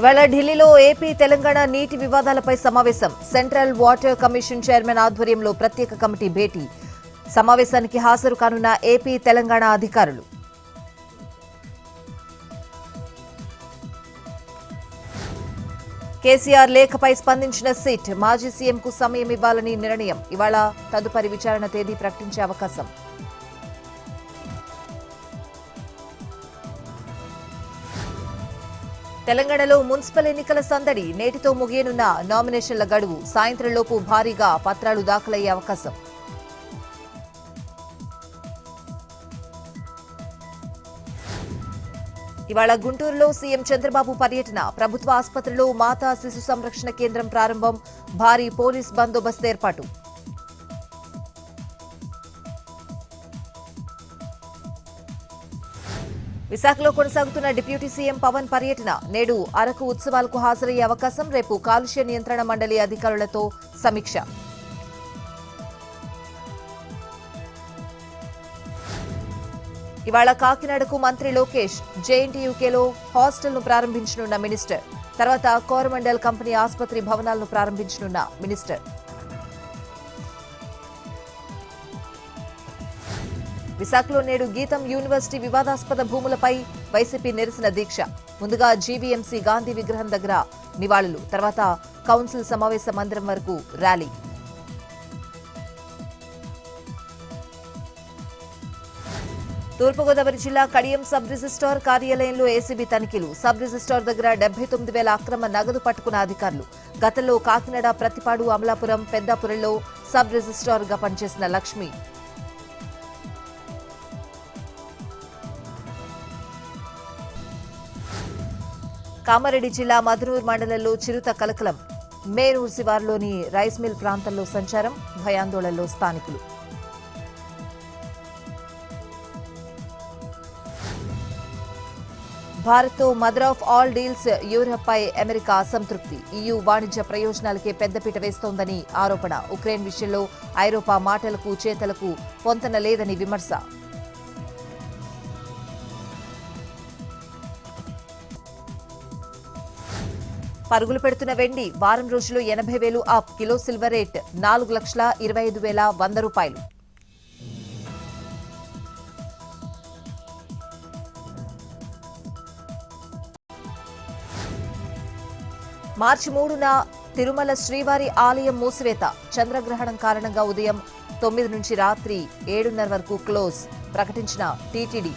ఇవాళ ఢిల్లీలో ఏపీ తెలంగాణ నీటి వివాదాలపై సమావేశం. సెంట్రల్ వాటర్ కమిషన్ చైర్మన్ ఆధ్వర్యంలో ప్రత్యేక కమిటీ భేటీ. సమావేశానికి హాజరు కానున్న ఏపీ తెలంగాణ అధికారులు. కేసీఆర్ లేఖపై స్పందించిన సిట్. మాజీ సీఎంకు సమయం ఇవ్వాలని నిర్ణయం. ఇవాళ తదుపరి విచారణ తేదీ ప్రకటించే అవకాశం. తెలంగాణలో మున్సిపల్ ఎన్నికల సందడి. నేటితో ముగియనున్న నామినేషన్ల గడువు. సాయంత్రంలోపు భారీగా పత్రాలు దాఖలయ్యే అవకాశం. ఇవాళ గుంటూరులో సీఎం చంద్రబాబు పర్యటన. ప్రభుత్వ ఆసుపత్రిలో మాతా శిశు సంరక్షణ కేంద్రం ప్రారంభం. భారీ పోలీస్ బందోబస్తు ఏర్పాటు. విశాఖలో కొనసాగుతున్న డిప్యూటీ సీఎం పవన్ పర్యటన. నేడు అరకు ఉత్సవాలకు హాజరయ్యే అవకాశం. రేపు కాలుష్య నియంత్రణ మండలి అధికారులతో సమీక్ష. ఇవాళ కాకినాడకు మంత్రి లోకేష్. జేఎన్టీయూకేలో హాస్టల్ను ప్రారంభించనున్న మినిస్టర్. తర్వాత కోరమండల్ కంపెనీ ఆసుపత్రి భవనాలను ప్రారంభించనున్న మినిస్టర్. విశాఖలో నేడు గీతం యూనివర్సిటీ వివాదాస్పద భూములపై వైసీపీ నిరసన దీక్ష. ముందుగా జీవీఎంసీ గాంధీ విగ్రహం దగ్గర నివాళులు. తర్వాత కౌన్సిల్ సమావేశ మందిరం వరకు ర్యాలీ. తూర్పుగోదావరి జిల్లా కడియం సబ్ రిజిస్ట్రార్ కార్యాలయంలో ఏసీబీ తనిఖీలు. సబ్ రిజిస్ట్రార్ దగ్గర 79,000 అక్రమ నగదు పట్టుకున్న అధికారులు. గతంలో కాకినాడ, ప్రతిపాడు, అమలాపురం, పెద్దాపురంలో సబ్ రిజిస్ట్రార్గా పనిచేసిన లక్ష్మి. కామారెడ్డి జిల్లా మధునూర్ మండలంలో చిరుత కలకలం. మేనూర్ శివార్లోని రైస్ మిల్ ప్రాంతంలో సంచారం. భయాందోళనలో స్థానికులు. భారత్తో మదర్ ఆఫ్ ఆల్ డీల్స్ యూరప్పై అమెరికా అసంతృప్తి. ఈయూ వాణిజ్య ప్రయోజనాలకే పెద్దపీట వేస్తోందని ఆరోపణ. ఉక్రెయిన్ విషయంలో ఐరోపా మాటలకు చేతలకు పొంతన లేదని విమర్శ. పరుగులు పెడుతున్న వెండి. వారం రోజులు 80,000 అప్. కిలో సిల్వర్ రేట్ 4,25,100 రూపాయలు. మార్చి 3న తిరుమల శ్రీవారి ఆలయం మూసివేత. చంద్రగ్రహణం కారణంగా ఉదయం 9 నుంచి రాత్రి 7:30 వరకు క్లోజ్ ప్రకటించిన టీటీడీ.